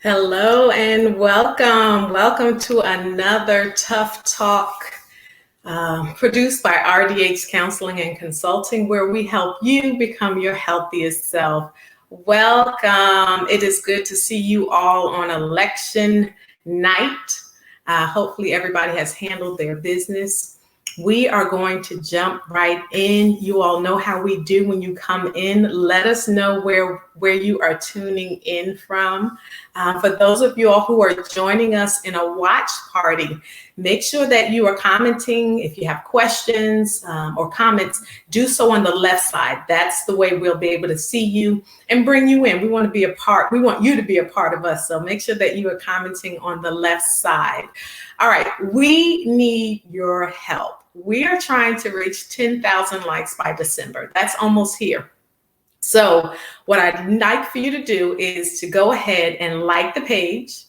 Hello and welcome. Welcome to another Tough Talk produced by RDH Counseling and Consulting, where we help you become your healthiest self. Welcome. It is good to see you all on election night. Hopefully everybody has handled their business. We are going to jump right in. You all know how we do when you come in. Let us know where you are tuning in from. For those of you all who are joining us in a watch party, make sure that you are commenting. If you have questions or comments, do so on the left side. That's the way we'll be able to see you and bring you in. We want to be a part. We want you to be a part of us. So make sure that you are commenting on the left side. All right, we need your help. We are trying to reach 10,000 likes by December. That's almost here. So what I'd like for you to do is to go ahead and like the page.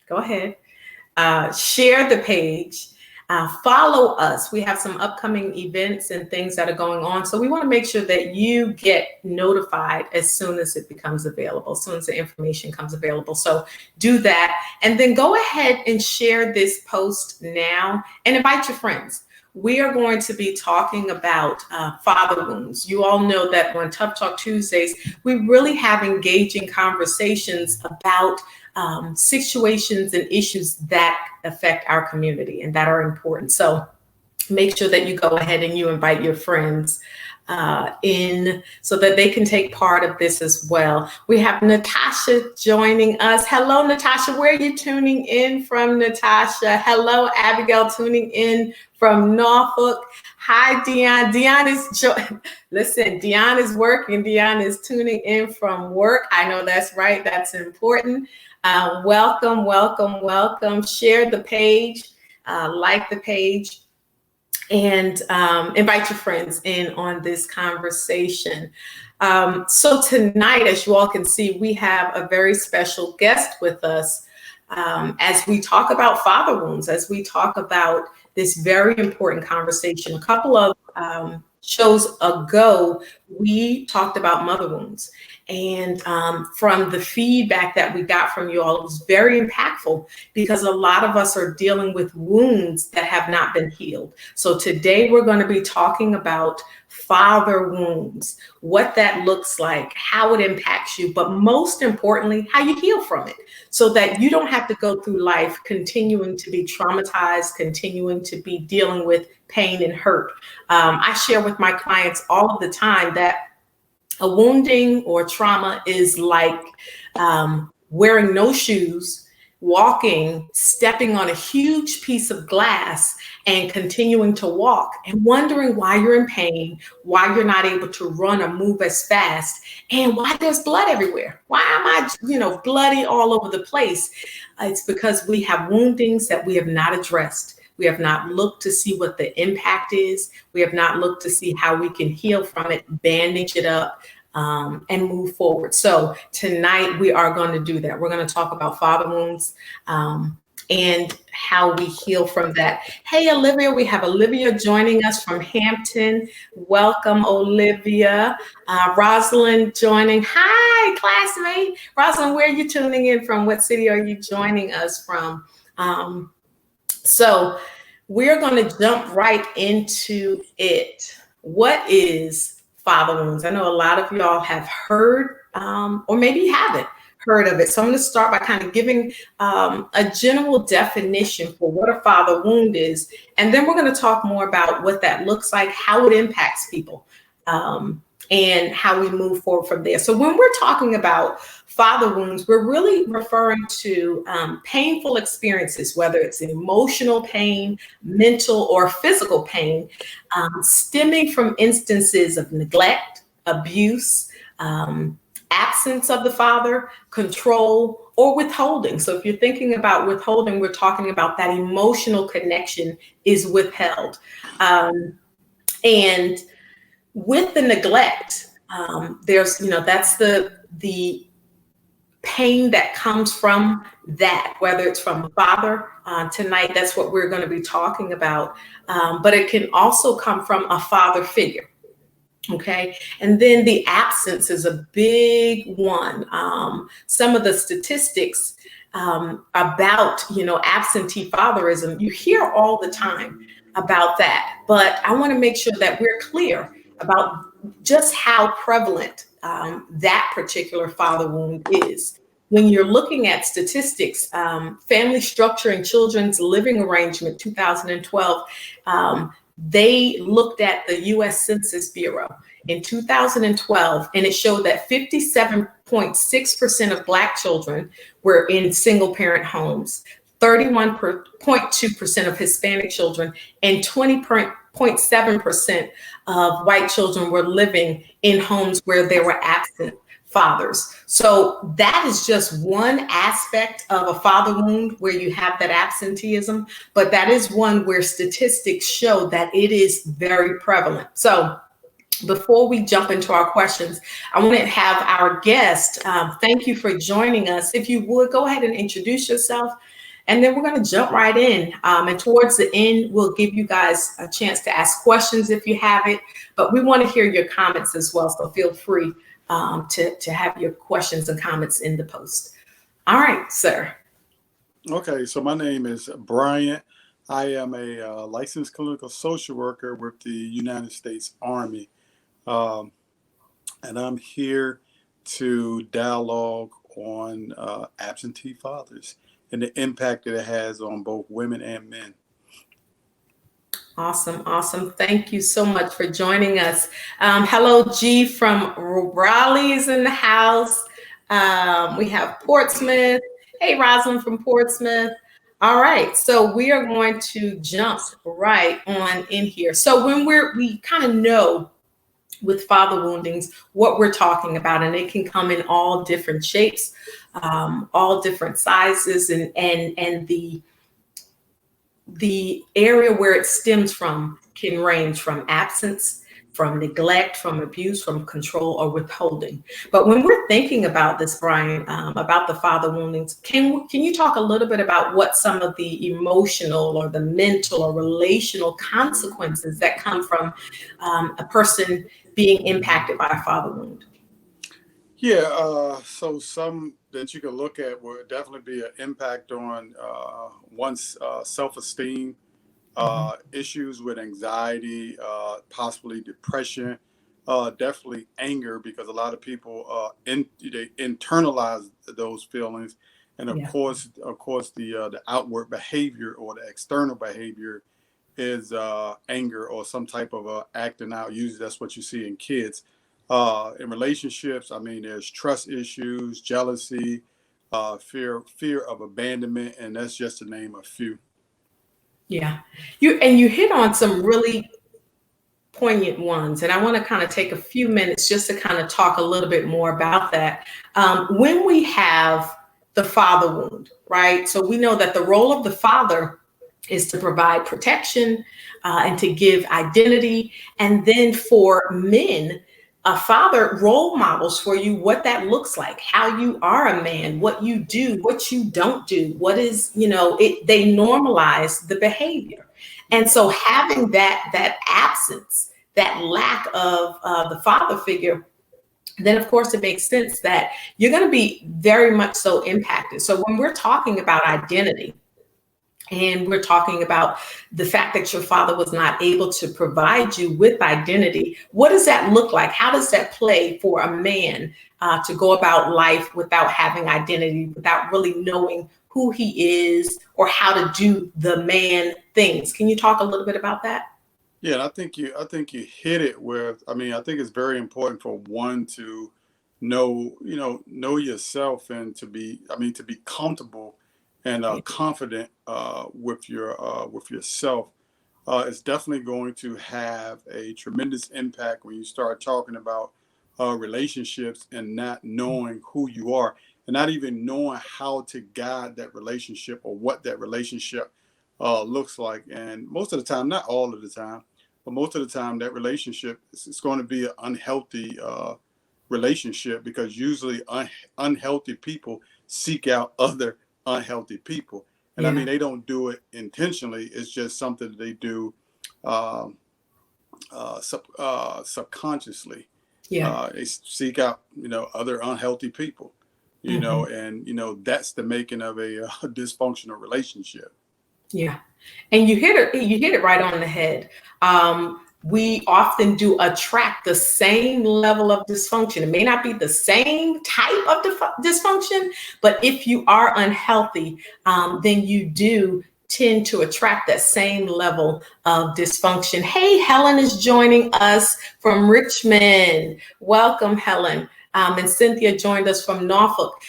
Go ahead. Share the page. Follow us. We have some upcoming events and things that are going on. So we want to make sure that you get notified as soon as it becomes available, as soon as the information comes available. So do that. And then go ahead and share this post now and invite your friends. We are going to be talking about father wounds. You all know that on Tough Talk Tuesdays, we really have engaging conversations about situations and issues that affect our community and that are important. So make sure that you go ahead and you invite your friends in so that they can take part of this as well. We have Natasha joining us. Hello, Natasha. Where are you tuning in from, Natasha? Hello, Abigail, tuning in from Norfolk. Hi, Dion. Dion is working. Dion is tuning in from work. I know that's right. That's important. Welcome, welcome, welcome. Share the page, like the page, and invite your friends in on this conversation. So tonight, as you all can see, we have a very special guest with us as we talk about father wounds, as we talk about this very important conversation. A couple of shows ago, we talked about mother wounds. And from the feedback that we got from you all, it was very impactful because a lot of us are dealing with wounds that have not been healed. So today we're going to be talking about father wounds, what that looks like, how it impacts you, but most importantly, how you heal from it so that you don't have to go through life continuing to be traumatized, continuing to be dealing with pain and hurt. I share with my clients all of the time that a wounding or trauma is like wearing no shoes, walking, stepping on a huge piece of glass and continuing to walk and wondering why you're in pain, why you're not able to run or move as fast, and why there's blood everywhere. Why am I, bloody all over the place? It's because we have woundings that we have not addressed. We have not looked to see what the impact is. We have not looked to see how we can heal from it, bandage it up, and move forward. So tonight we are going to do that. We're going to talk about father wounds and how we heal from that. Hey, Olivia, we have Olivia joining us from Hampton. Welcome, Olivia. Rosalind joining. Hi, classmate. Rosalind, where are you tuning in from? What city are you joining us from? So we're going to jump right into it. What is father wounds? I know a lot of y'all have heard, or maybe you haven't heard of it. So I'm going to start by kind of giving a general definition for what a father wound is. And then we're going to talk more about what that looks like, how it impacts people, and how we move forward from there. So when we're talking about father wounds, we're really referring to painful experiences, whether it's emotional pain, mental or physical pain, stemming from instances of neglect, abuse, absence of the father, control, or withholding. So if you're thinking about withholding, we're talking about that emotional connection is withheld. And with the neglect, there's, that's the pain that comes from that, whether it's from a father. Tonight, that's what we're going to be talking about. But it can also come from a father figure. Okay. And then the absence is a big one. Some of the statistics about, absentee fatherism, you hear all the time about that. But I want to make sure that we're clear about just how prevalent that particular father wound is. When you're looking at statistics, Family Structure and Children's Living Arrangement 2012, they looked at the US Census Bureau in 2012, and it showed that 57.6% of Black children were in single parent homes, 31.2% of Hispanic children, and 20.7% of white children were living in homes where there were absent fathers. So that is just one aspect of a father wound where you have that absenteeism, but that is one where statistics show that it is very prevalent. So before we jump into our questions, I want to have our guest, thank you for joining us. If you would, go ahead and introduce yourself, and then we're going to jump right in. And towards the end, we'll give you guys a chance to ask questions if you have it, but we want to hear your comments as well, so feel free to have your questions and comments in the post. All right, sir. Okay, so my name is Brian. I am a licensed clinical social worker with the United States Army. Um, and I'm here to dialogue on absentee fathers and the impact that it has on both women and men. Awesome, awesome. Thank you so much for joining us. Hello, G from Raleigh's in the house. We have Portsmouth. Hey, Rosalind from Portsmouth. All right, so we are going to jump right on in here. So when we kind of know with father woundings what we're talking about, and it can come in all different shapes, all different sizes, and the area where it stems from can range from absence, from neglect, from abuse, from control or withholding. But when we're thinking about this, Brian, about the father woundings, can you talk a little bit about what some of the emotional or the mental or relational consequences that come from a person being impacted by a father wound? Yeah, so some that you can look at would definitely be an impact on one's self-esteem, Mhm. issues with anxiety, possibly depression, definitely anger, because a lot of people they internalize those feelings, and Yeah. of course, the outward behavior or the external behavior is anger or some type of acting out. Usually, that's what you see in kids. In relationships, I mean, there's trust issues, jealousy, fear of abandonment, and that's just to name a few. Yeah. You hit on some really poignant ones. And I want to kind of take a few minutes just to kind of talk a little bit more about that. When we have the father wound, right? So we know that the role of the father is to provide protection and to give identity. And then for men, a father role models for you what that looks like, how you are a man, what you do, what you don't do, what is, they normalize the behavior. And so having that absence, that lack of the father figure, then of course it makes sense that you're going to be very much so impacted. So when we're talking about identity, and we're talking about the fact that your father was not able to provide you with identity. What does that look like? How does that play for a man to go about life without having identity, without really knowing who he is or how to do the man things? Can you talk a little bit about that? Yeah, and I think you hit it with. I mean, I think it's very important for one to know yourself and to be. I mean, to be comfortable and Yeah. confident with yourself. It's definitely going to have a tremendous impact when you start talking about relationships and not knowing who you are and not even knowing how to guide that relationship or what that relationship looks like. And most of the time, not all of the time, but most of the time, that relationship is going to be an unhealthy relationship because usually unhealthy people seek out other unhealthy people. And I mean, Yeah. they don't do it intentionally. It's just something that they do um, subconsciously. Yeah. They seek out, other unhealthy people, Hmm. and that's the making of a dysfunctional relationship. Yeah. And you hit it right on the head. We often do attract the same level of dysfunction. It may not be the same type of dysfunction, but if you are unhealthy, then you do tend to attract that same level of dysfunction. Hey, Helen is joining us from Richmond. Welcome, Helen. And Cynthia joined us from Norfolk.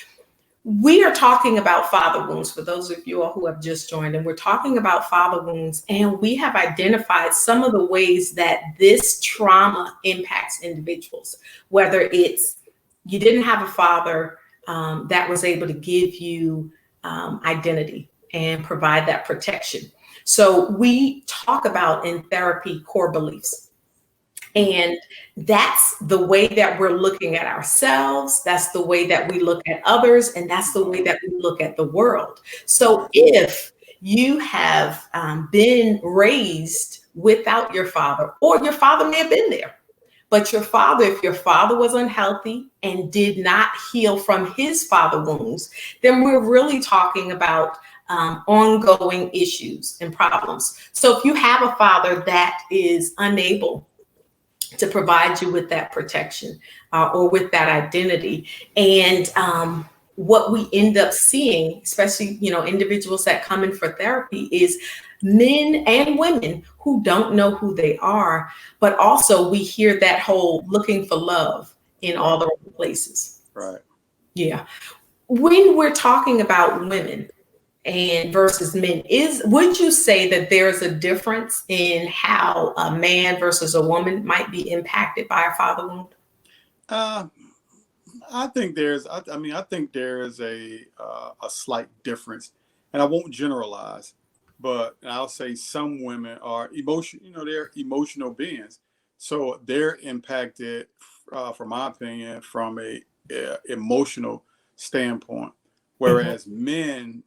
We are talking about father wounds for those of you all who have just joined, and we're talking about father wounds, and we have identified some of the ways that this trauma impacts individuals, whether it's you didn't have a father that was able to give you identity and provide that protection. So we talk about in therapy core beliefs. And that's the way that we're looking at ourselves. That's the way that we look at others. And that's the way that we look at the world. So if you have been raised without your father, or your father may have been there, but if your father was unhealthy and did not heal from his father wounds, then we're really talking about ongoing issues and problems. So if you have a father that is unable to provide you with that protection or with that identity. And what we end up seeing, especially, individuals that come in for therapy, is men and women who don't know who they are, but also we hear that whole looking for love in all Right. the wrong places. Right. Yeah. When we're talking about women, and versus men, would you say that there's a difference in how a man versus a woman might be impacted by a father wound? Uh, I think there's, I think there is a slight difference, and I won't generalize, but I'll say some women are emotion, they're emotional beings, so they're impacted, from my opinion, from a emotional standpoint, Mhm. whereas men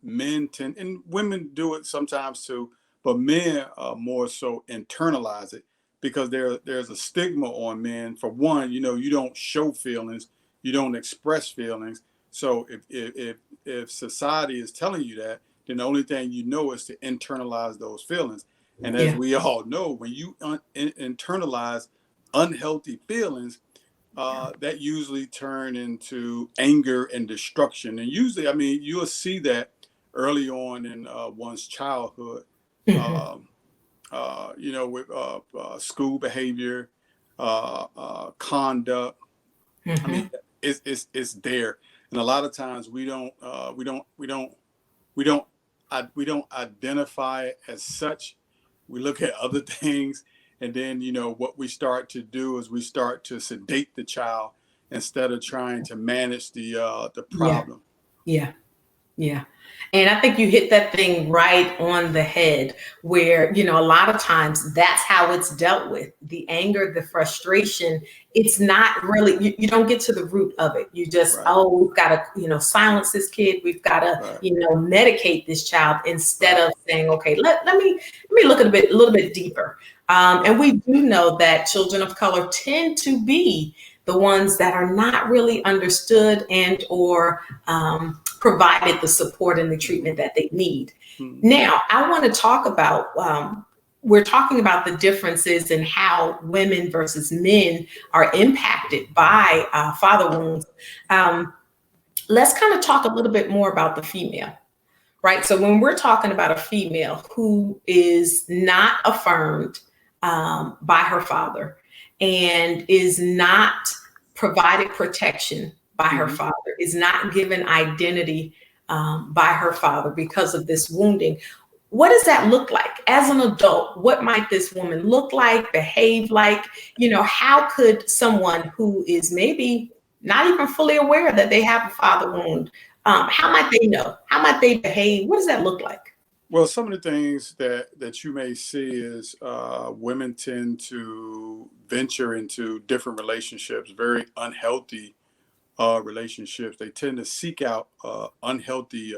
tend, and women do it sometimes too, but men more so internalize it because there's a stigma on men. For one, you don't show feelings, you don't express feelings. So if society is telling you that, then the only thing you know is to internalize those feelings. And as Yeah. we all know, when you internalize unhealthy feelings, that usually turn into anger and destruction. And usually, you'll see that early on in one's childhood. Mhm. Um, with school behavior, conduct. I mean, Mhm. it's there, and a lot of times we don't identify it as such. We look at other things, and then what we start to do is we start to sedate the child instead of trying to manage the Yeah. problem. Yeah. Yeah. And I think you hit that thing right on the head where, a lot of times that's how it's dealt with. The anger, the frustration, it's not really, you don't get to the root of it. You just, Right, oh, we've got to, silence this kid. We've got to, right, medicate this child instead right, of saying, okay, let me look at a little bit deeper. And right, we do know that children of color tend to be the ones that are not really understood and or provided the support and the treatment hmm that they need. hmm Now, I want to talk about, we're talking about the differences in how women versus men are impacted by father wounds. Um, let's kind of talk a little bit more about the female, right? So when we're talking about a female who is not affirmed by her father and is not provided protection by her hmm father, is not given identity by her father because of this wounding, what does that look like as an adult? What might this woman look like, behave like? How could someone who is maybe not even fully aware that they have a father wound, how right. might they know? How might they behave? What does that look like? Well, some of the things that you may see is women tend to venture into different relationships, very unhealthy relationships. They tend to seek out unhealthy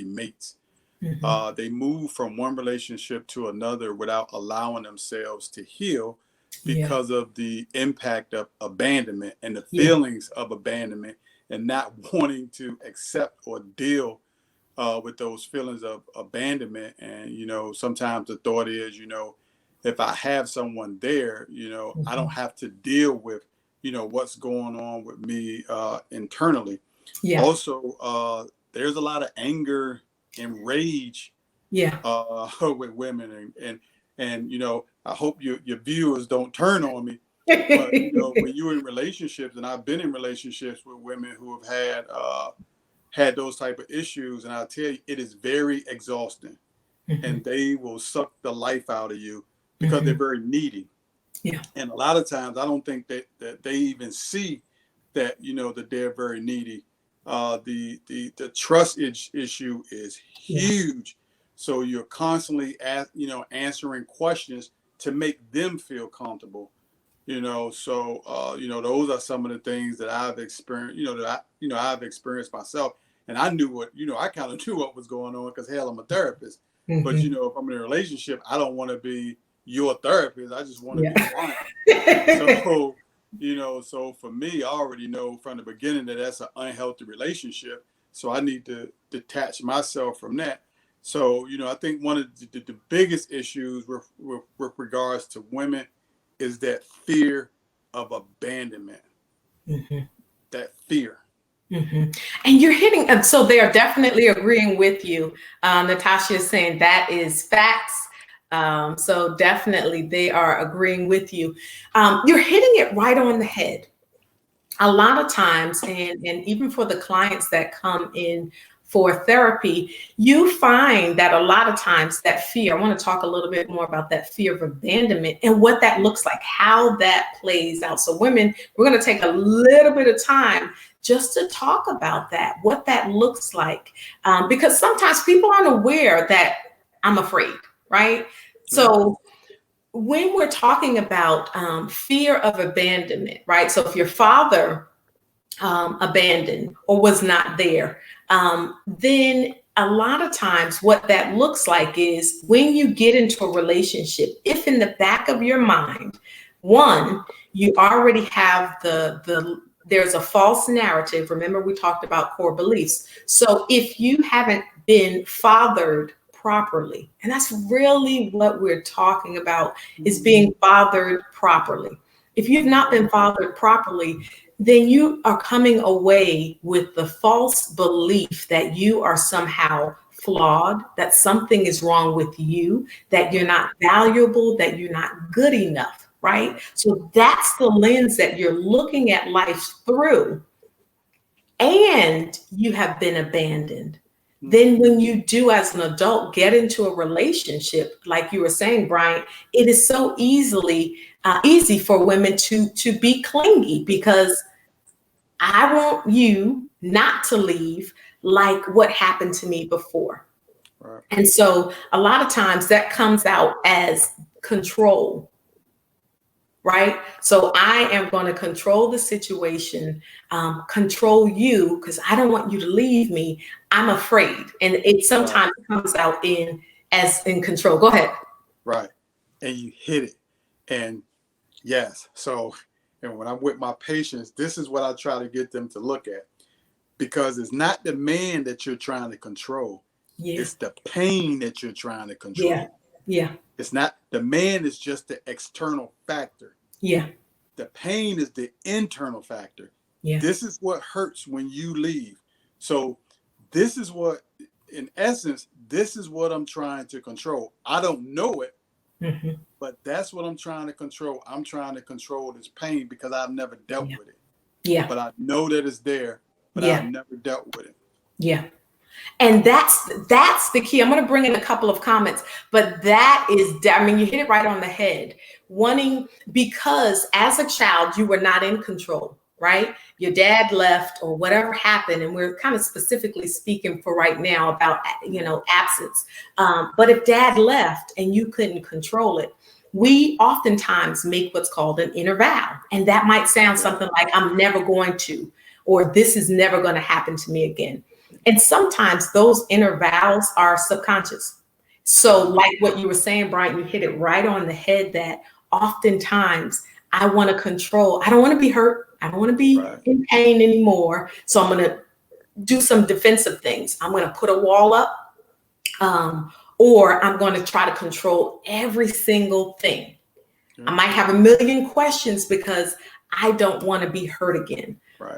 mates. Mhm. They move from one relationship to another without allowing themselves to heal, Yeah. because of the impact of abandonment and the Yeah. feelings of abandonment and not wanting to accept or deal with those feelings of abandonment. And, sometimes the thought is, if I have someone there, I don't Mhm. have to deal with, what's going on with me internally. Yeah. Also, there's a lot of anger and rage Yeah. with women. And I hope your viewers don't turn on me. But, when you're in relationships, and I've been in relationships with women who have had those type of issues, and I'll tell you, it is very exhausting, Mhm. and they will suck the life out of you because they're Mhm. very needy. Yeah. And a lot of times I don't think that they even see that, that they're very needy. The trust issue is Yeah. huge. So you're constantly answering questions to make them feel comfortable. So those are some of the things that I've experienced, I've experienced myself. And I knew I kind of knew what was going on because hell, I'm a therapist. But Mhm. if I'm in a relationship, I don't want to be your therapist. I just want to be a Yeah. client. So, so for me, I already know from the beginning that that's an unhealthy relationship. So I need to detach myself from that. So, I think one of the biggest issues with regards to women is that fear of abandonment, Mhm. that fear. Mhm. And you're hitting, and so they are definitely agreeing with you. Natasha is saying that is facts. So definitely they are agreeing with you. You're hitting it right on the head. A lot of times, and even for the clients that come in for therapy, you find that a lot of times that fear, I want to talk a little bit more about that fear of abandonment and what that looks like, how that plays out. So women, we're going to take a little bit of time just to talk about that, what that looks like, because sometimes people aren't aware that I'm afraid, right? Mhm. So when we're talking about fear of abandonment, right? So if your father abandoned or was not there, then a lot of times what that looks like is when you get into a relationship, if in the back of your mind, one, you already have there's a false narrative. Remember, we talked about core beliefs. So if you haven't been fathered properly, and that's really what we're talking about, is being fathered properly. If you've not been fathered properly, then you are coming away with the false belief that you are somehow flawed, that something is wrong with you, that you're not valuable, that you're not good enough, right? So that's the lens that you're looking at life through, and you have been abandoned. Then when you do as an adult get into a relationship, like you were saying, Brian, it is so easy for women to be clingy because I want you not to leave like what happened to me before. Right. And so a lot of times that comes out as control, right? So I am going to control the situation, control you because I don't want you to leave me. I'm afraid. And it Right. sometimes comes out in control. Go ahead. Right. And you hit it. And yes. So, and when I'm with my patients, this is what I try to get them to look at, because it's not the man that you're trying to control. Yeah. It's the pain that you're trying to Yeah. control. Yeah. It's not the man is just the external factor. Yeah. The pain is the internal factor. Yeah. This is what hurts when you leave. So this is what, in essence, this is what I'm trying to control. I don't know it, Hmm. but that's what I'm trying to control. I'm trying to control this pain because I've never dealt Yeah. with it. Yeah. But I know that it's there, but I've Yeah. never dealt with it. Yeah. And that's the key. I'm going to bring in a couple of comments, but that is, I mean, you hit it right on the head. Wanting, because as a child, you were not in control, right? Your dad left or whatever happened. And we're kind of specifically speaking for right now about, absence. But if dad left and you couldn't control it, we oftentimes make what's called an inner vow. And that might sound Yeah. something like, I'm never going to, or this is never going to happen to me again. And sometimes those inner vows are subconscious. So, like what you were saying, Brian, you hit it right on the head that oftentimes I want to control. I don't want to be hurt. I don't want to be Right. in pain anymore. So I'm going to do some defensive things. I'm going to put a wall up, or I'm going to try to control every single thing. Yeah. I might have a million questions because I don't want to be hurt again. Right.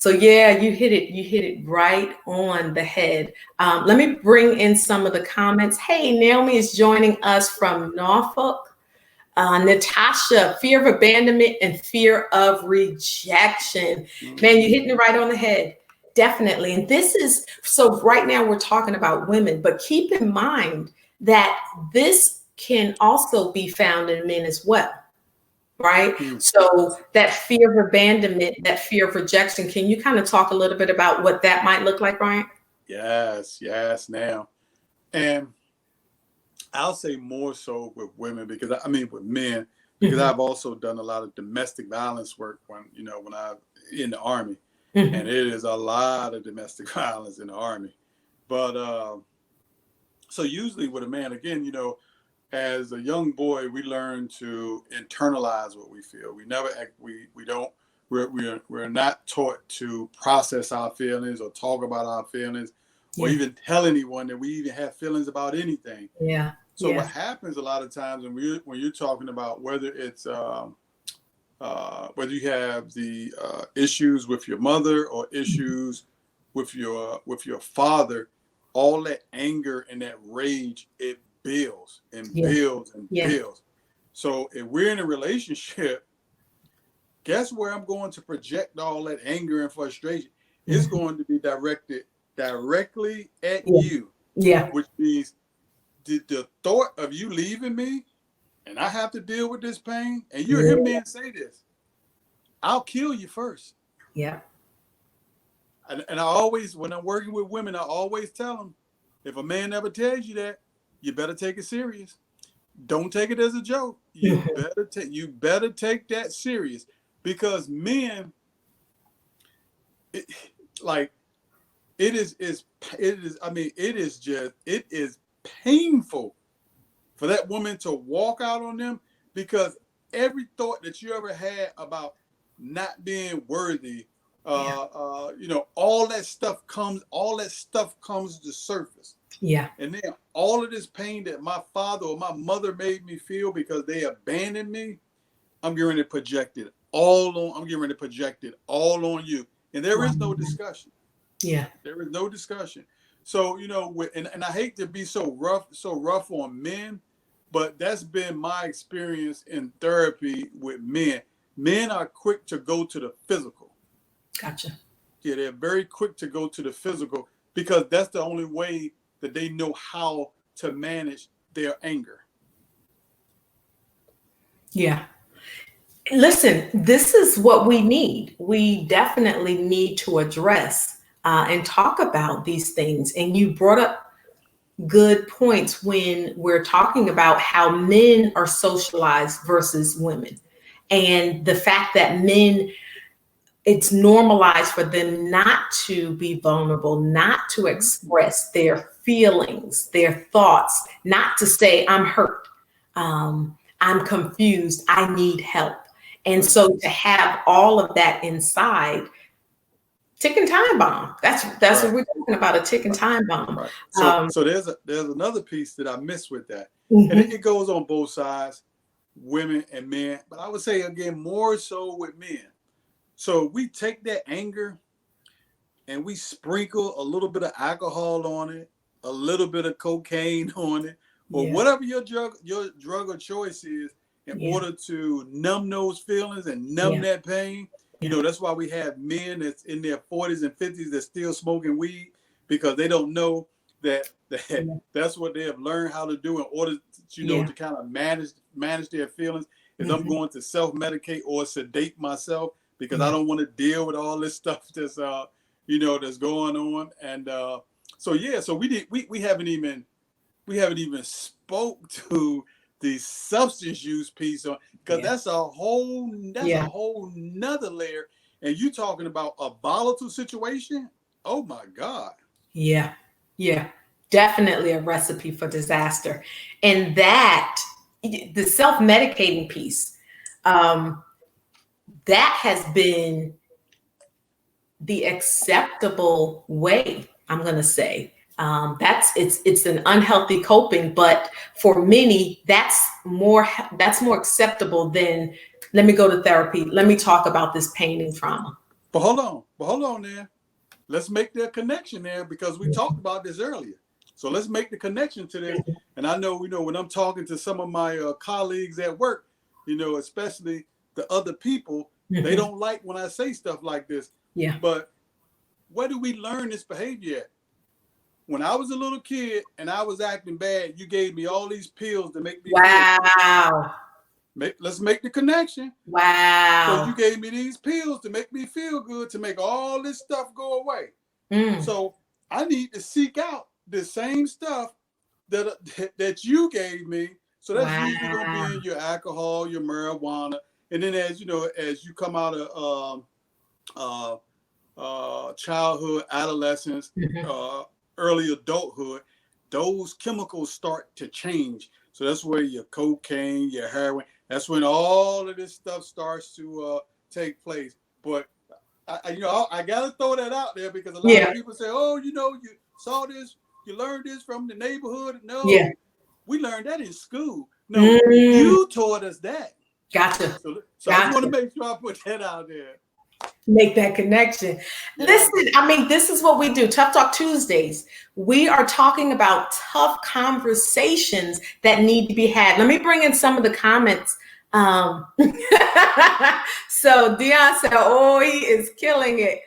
So yeah, you hit it right on the head. Let me bring in some of the comments. Hey, Naomi is joining us from Norfolk. Natasha, fear of abandonment and fear of rejection. Man, you're hitting it right on the head. Definitely. And this is, so right now we're talking about women, but keep in mind that this can also be found in men as well. Right? So that fear of abandonment, that fear of rejection, can you kind of talk a little bit about what that might look like, Brian? Yes, now. And I'll say more so with women because with men, because I've also done a lot of domestic violence work when I in the Army, and it is a lot of domestic violence in the Army. But so usually with a man, again, as a young boy, we learn to internalize what we feel. We never we're not taught to process our feelings or talk about our feelings, or even tell anyone that we even have feelings about anything. Yeah. So what happens a lot of times when you're talking about whether it's whether you have the issues with your mother or issues with your father, all that anger and that rage, it builds and builds and builds. So if we're in a relationship, guess where I'm going to project all that anger and frustration? It's going to be directed directly at you. Yeah. Which means the thought of you leaving me and I have to deal with this pain, and you hear men say this, I'll kill you first. Yeah. And I always, when I'm working with women, I always tell them, if a man ever tells you that, you better take it serious. Don't take it as a joke. You better take that serious, because men, it is painful for that woman to walk out on them, because every thought that you ever had about not being worthy, all that stuff comes to the surface. Yeah. And then all of this pain that my father or my mother made me feel because they abandoned me, I'm getting ready to project it all on you. And there is no discussion. Yeah. There is no discussion. So, and I hate to be so rough on men, but that's been my experience in therapy with men. Men are quick to go to the physical. Gotcha. Yeah, they're very quick to go to the physical because that's the only way that they know how to manage their anger. Yeah. Listen, this is what we need. We definitely need to address and talk about these things. And you brought up good points when we're talking about how men are socialized versus women, and the fact that men, it's normalized for them not to be vulnerable, not to express their feelings, their thoughts, not to say, I'm hurt, I'm confused, I need help. And so to have all of that inside, ticking time bomb. That's right. What we're talking about, a ticking time bomb. Right. So there's another piece that I miss with that. And it goes on both sides, women and men, but I would say again, more so with men. So we take that anger and we sprinkle a little bit of alcohol on it, a little bit of cocaine on it, or whatever your drug of choice is, in order to numb those feelings and numb that pain. That's why we have men that's in their 40s and 50s that's still smoking weed, because they don't know that that's what they have learned how to do in order to, to kind of manage their feelings. Is I'm going to self-medicate or sedate myself because I don't want to deal with all this stuff that's that's going on. And so we haven't even spoke to the substance use piece on, because that's a whole nother layer. And you talking about a volatile situation? Oh my God. Yeah. Definitely a recipe for disaster. And that the self-medicating piece, that has been the acceptable way, I'm going to say. It's an unhealthy coping, but for many, that's more acceptable than, let me go to therapy. Let me talk about this pain and trauma. But hold on there. Let's make the connection there, because we talked about this earlier. So let's make the connection to this. And I know, when I'm talking to some of my colleagues at work, especially the other people, they don't like when I say stuff like this. Yeah. But where do we learn this behavior at? When I was a little kid and I was acting bad, you gave me all these pills to make me wow. Let's make the connection. Wow. So you gave me these pills to make me feel good, to make all this stuff go away. So I need to seek out the same stuff that you gave me. So that's usually going to be in your alcohol, your marijuana. And then as you come out of childhood, adolescence, early adulthood, those chemicals start to change. So that's where your cocaine, your heroin, that's when all of this stuff starts to take place. But I gotta throw that out there, because a lot of people say, "Oh, you saw this, you learned this from the neighborhood." No, we learned that in school. No, you taught us that. Gotcha. So I just want to make sure I put that out there. Make that connection. Yeah. Listen, this is what we do. Tough Talk Tuesdays. We are talking about tough conversations that need to be had. Let me bring in some of the comments. So Dion said, "Oh, he is killing it."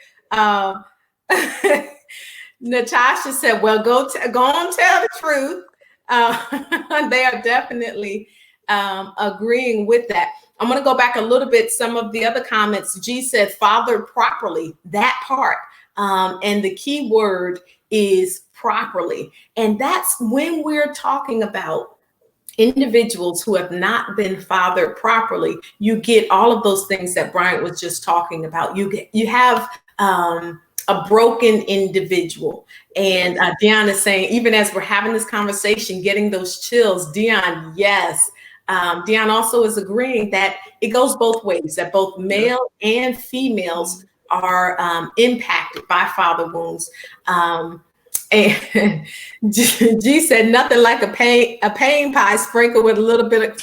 Natasha said, "Well, go on, tell the truth." They are definitely agreeing with that. I'm going to go back a little bit. Some of the other comments. G said, "Fathered properly." That part. And the key word is properly. And that's when we're talking about individuals who have not been fathered properly. You get all of those things that Bryant was just talking about. You have a broken individual. And Dion is saying, even as we're having this conversation, getting those chills. Dion, yes. Dion also is agreeing that it goes both ways, that both male and females are impacted by father wounds. And G said, "Nothing like a pain pie sprinkled with a little bit of."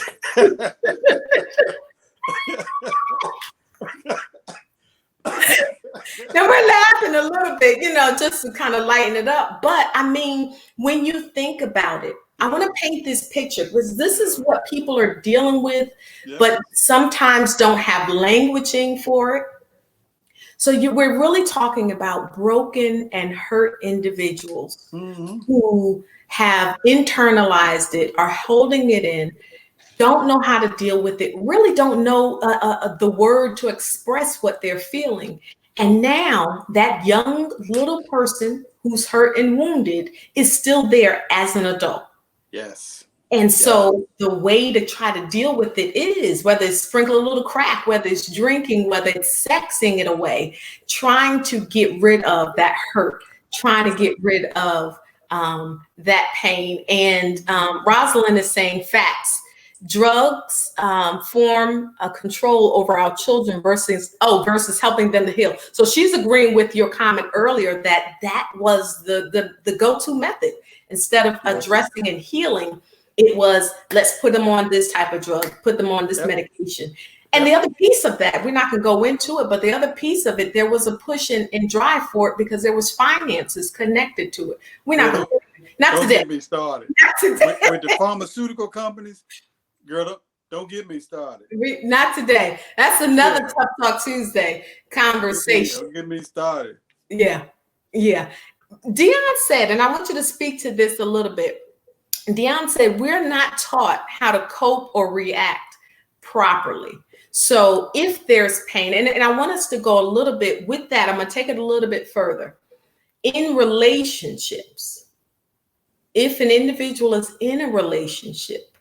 Now we're laughing a little bit, just to kind of lighten it up. But when you think about it, I want to paint this picture, because this is what people are dealing with, but sometimes don't have languaging for it. So we're really talking about broken and hurt individuals who have internalized it, are holding it in, don't know how to deal with it, really don't know the word to express what they're feeling. And now that young little person who's hurt and wounded is still there as an adult. Yes. And so the way to try to deal with it is, whether it's sprinkle a little crack, whether it's drinking, whether it's sexing it away, trying to get rid of that hurt, trying to get rid of that pain. And Rosalind is saying facts. Drugs form a control over our children versus helping them to heal. So she's agreeing with your comment earlier that was the go-to method. Instead of addressing and healing, it was, let's put them on this type of drug, put them on this medication. And the other piece of that, we're not going to go into it, but the other piece of it, there was a push and drive for it because there was finances connected to it. We're not going to, not today. Don't get me started. Not today. With the pharmaceutical companies, girl, don't get me started. Not today. That's another Tough Talk Tuesday conversation. Don't get me started. Yeah. Dion said, and I want you to speak to this a little bit. Dion said, we're not taught how to cope or react properly. So if there's pain, and I want us to go a little bit with that, I'm going to take it a little bit further. In relationships, if an individual is in a relationship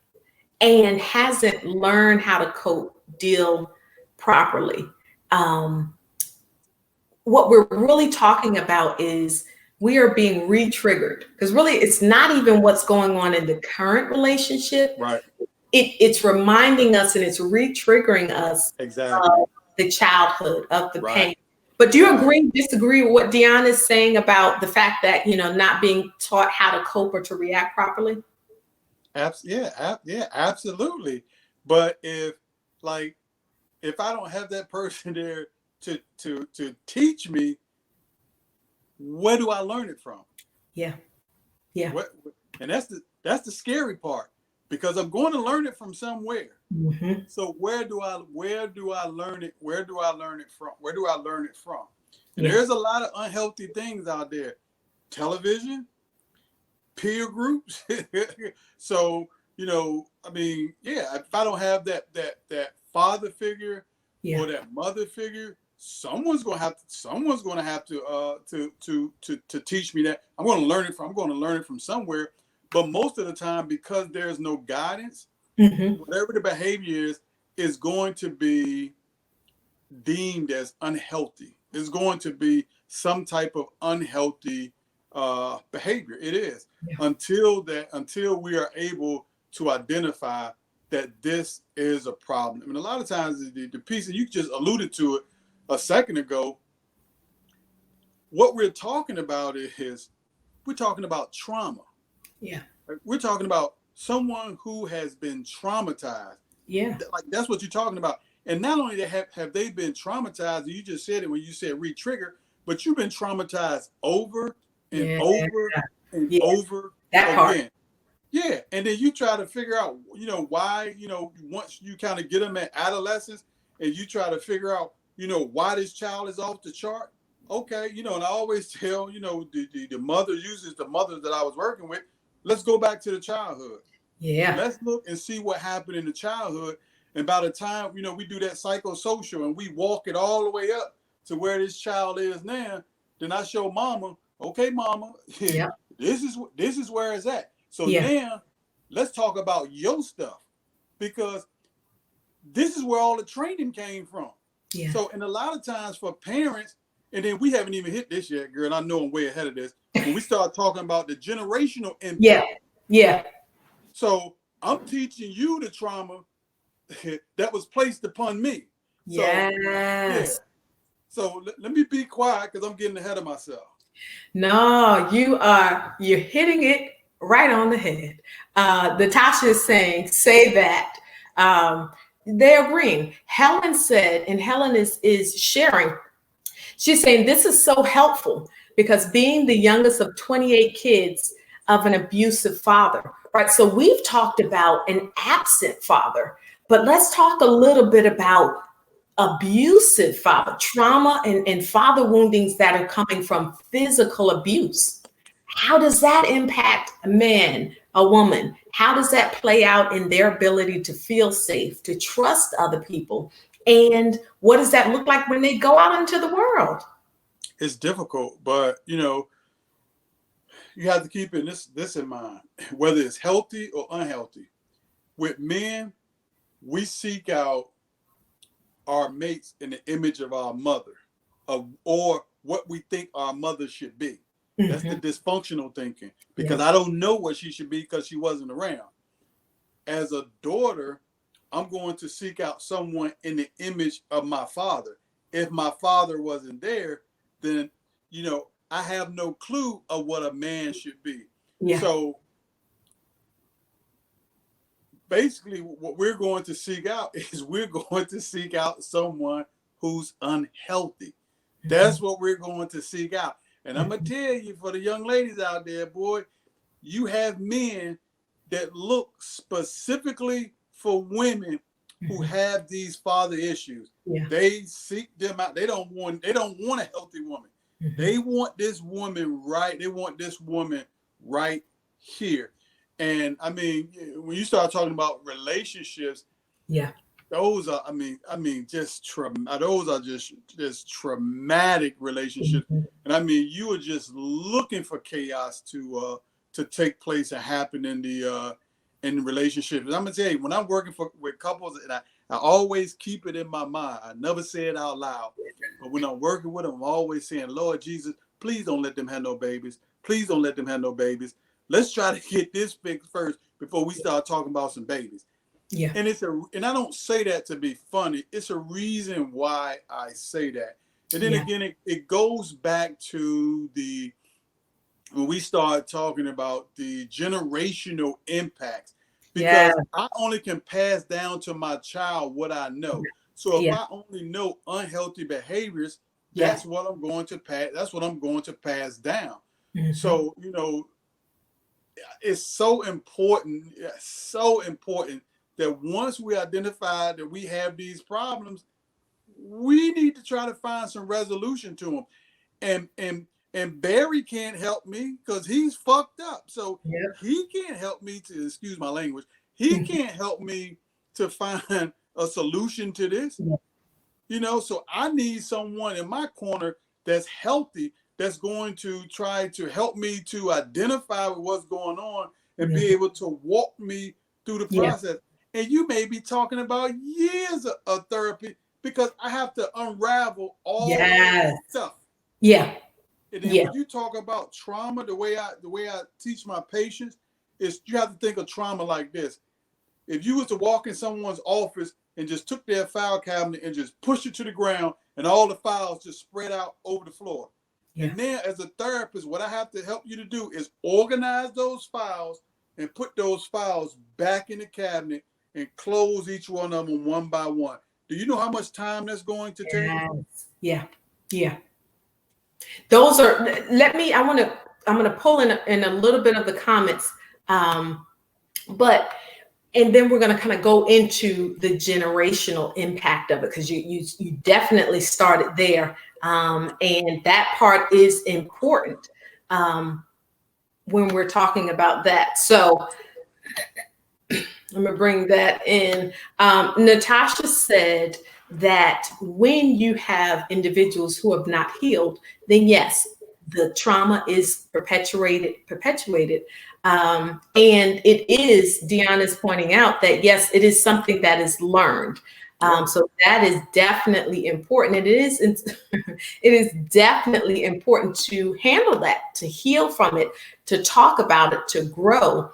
and hasn't learned how to cope, deal properly, what we're really talking about is we are being re-triggered, because really it's not even what's going on in the current relationship. Right. it's reminding us and it's re-triggering us Exactly. of the childhood, of the Right. pain. But do you Right. agree, disagree with what Deanna is saying about the fact that, not being taught how to cope or to react properly? Yeah, absolutely. But like if I don't have that person there to teach me, where do I learn it from? Yeah. Yeah. What and that's the scary part, because I'm going to learn it from somewhere. Hmm. So where do I learn it? Where do I learn it from? Where do I learn it from? And Yeah. there's a lot of unhealthy things out there. Television, peer groups. So, I mean, yeah, if I don't have that father figure Yeah. or that mother figure, someone's going to have to teach me that. I'm going to learn it from somewhere. But most of the time, because there's no guidance, Hmm. whatever the behavior is going to be deemed as unhealthy. It's going to be some type of unhealthy behavior. It is, Yeah. until we are able to identify that this is a problem. I mean, a lot of times the piece, and you just alluded to it a second ago. What we're talking about is we're talking about trauma. Yeah. We're talking about someone who has been traumatized. Yeah. Like that's what you're talking about. And not only have they been traumatized, and you just said it when you said re-trigger, but you've been traumatized over and Yeah. over and Yeah. over That part. again. Yeah, and then you try to figure out, why, once you kind of get them at adolescence, and you try to figure out, why this child is off the chart. Okay, and I always tell, the mother uses the mothers that I was working with. Let's go back to the childhood. Yeah. Let's look and see what happened in the childhood. And by the time, we do that psychosocial and we walk it all the way up to where this child is now, then I show mama, okay, mama, Yeah. this is where it's at. So Yeah. now let's talk about your stuff, because this is where all the training came from. Yeah. So, and a lot of times for parents, and then we haven't even hit this yet, girl, and I know I'm way ahead of this. When we start talking about the generational Yeah. impact. Yeah. So I'm teaching you the trauma that was placed upon me. So yeah. Yes. So let me be quiet because I'm getting ahead of myself. No, you're hitting it right on the head. Natasha is saying, say that. Um, they're agreeing. Helen said, and Helen is sharing. She's saying this is so helpful because being the youngest of 28 kids of an abusive father, right? So we've talked about an absent father, but let's talk a little bit about abusive father, trauma and father woundings that are coming from physical abuse. How does that impact a man, a woman? How does that play out in their ability to feel safe, to trust other people? And what does that look like when they go out into the world? It's difficult, but you have to keep this in mind, whether it's healthy or unhealthy. With men, we seek out our mates in the image of our mother, or what we think our mother should be. That's the Mhm. dysfunctional thinking, Yeah. because I don't know what she should be because she wasn't around. As a daughter, I'm going to seek out someone in the image of my father. If my father wasn't there, then I have no clue of what a man should be. Yeah. So basically, what we're going to seek out is we're going to seek out someone who's unhealthy. Mhm. That's what we're going to seek out. And I'm gonna Mhm. tell you, for the young ladies out there, boy, you have men that look specifically for women who Mhm. have these father issues. Yeah. They seek them out. They don't want a healthy woman. Mhm. They want this woman right. They want this woman right here. And I mean, when you start talking about relationships, Yeah. those are, those are just traumatic relationships. Mhm. And I mean, you are just looking for chaos to take place and happen in relationships. And I'm gonna tell you, when I'm working with couples, and I always keep it in my mind. I never say it out loud, but when I'm working with them, I'm always saying, Lord Jesus, please don't let them have no babies. Please don't let them have no babies. Let's try to get this fixed first before we start talking about some babies. Yeah. And and I don't say that to be funny. It's a reason why I say that. And then Yeah. again, it goes back to when we start talking about the generational impacts, Yeah. because I only can pass down to my child what I know. So if Yeah. I only know unhealthy behaviors, Yeah. that's what I'm going to pass. That's what I'm going to pass down. Mm-hmm. So, it's so important that once we identify that we have these problems, we need to try to find some resolution to them. And Barry can't help me because he's fucked up. So Yep. he can't help me to, excuse my language, he Mhm. can't help me to find a solution to this. Yeah. So I need someone in my corner that's healthy, that's going to try to help me to identify what's going on and be Mhm. able to walk me through the Yeah. process. And you may be talking about years of therapy because I have to unravel all of this Yes. stuff. Yeah. And then Yeah. when you talk about trauma, the way I teach my patients is you have to think of trauma like this. If you was to walk in someone's office and just took their file cabinet and just pushed it to the ground and all the files just spread out over the floor. Yeah. And then as a therapist, what I have to help you to do is organize those files and put those files back in the cabinet and close each one of them one by one. Do you know how much time that's going to take? Yes. Yeah. Yeah. Those are, I'm going to pull in a little bit of the comments. But and then we're going to kind of go into the generational impact of it, because you definitely started there, and that part is important, when we're talking about that. So I'm going to bring that in. Natasha said that when you have individuals who have not healed, then yes, the trauma is perpetuated. And it is, Deanna is pointing out that yes, it is something that is learned. Yeah. So that is definitely important. It is definitely important to handle that, to heal from it, to talk about it, to grow.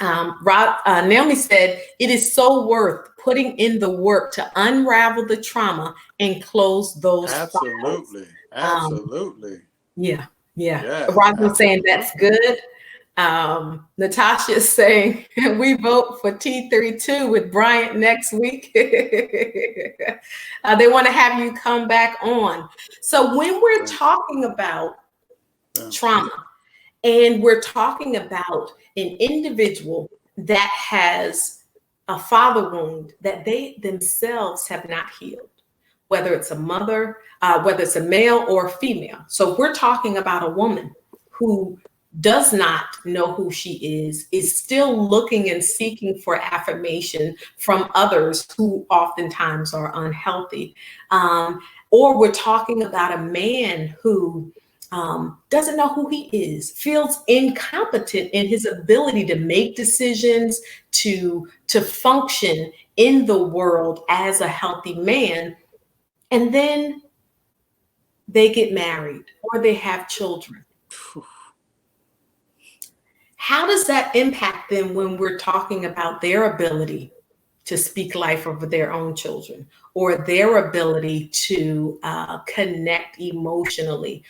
Naomi said, it is so worth putting in the work to unravel the trauma and close those files. Absolutely. Um, Absolutely. yeah, yeah. Yes, Rosalind's saying that's absolutely. good. Natasha is saying, we vote for T32 with Bryant next week. They want to have you come back on. So when we're Thank talking about you. trauma, and we're talking about an individual that has a father wound that they themselves have not healed, whether it's a mother, whether it's a male or a female. So we're talking about a woman who does not know who she is still looking and seeking for affirmation from others who oftentimes are unhealthy. Or we're talking about a man who doesn't know who he is, feels incompetent in his ability to make decisions, to function in the world as a healthy man. And then they get married or they have children. How does that impact them when we're talking about their ability to speak life over their own children, or their ability to connect emotionally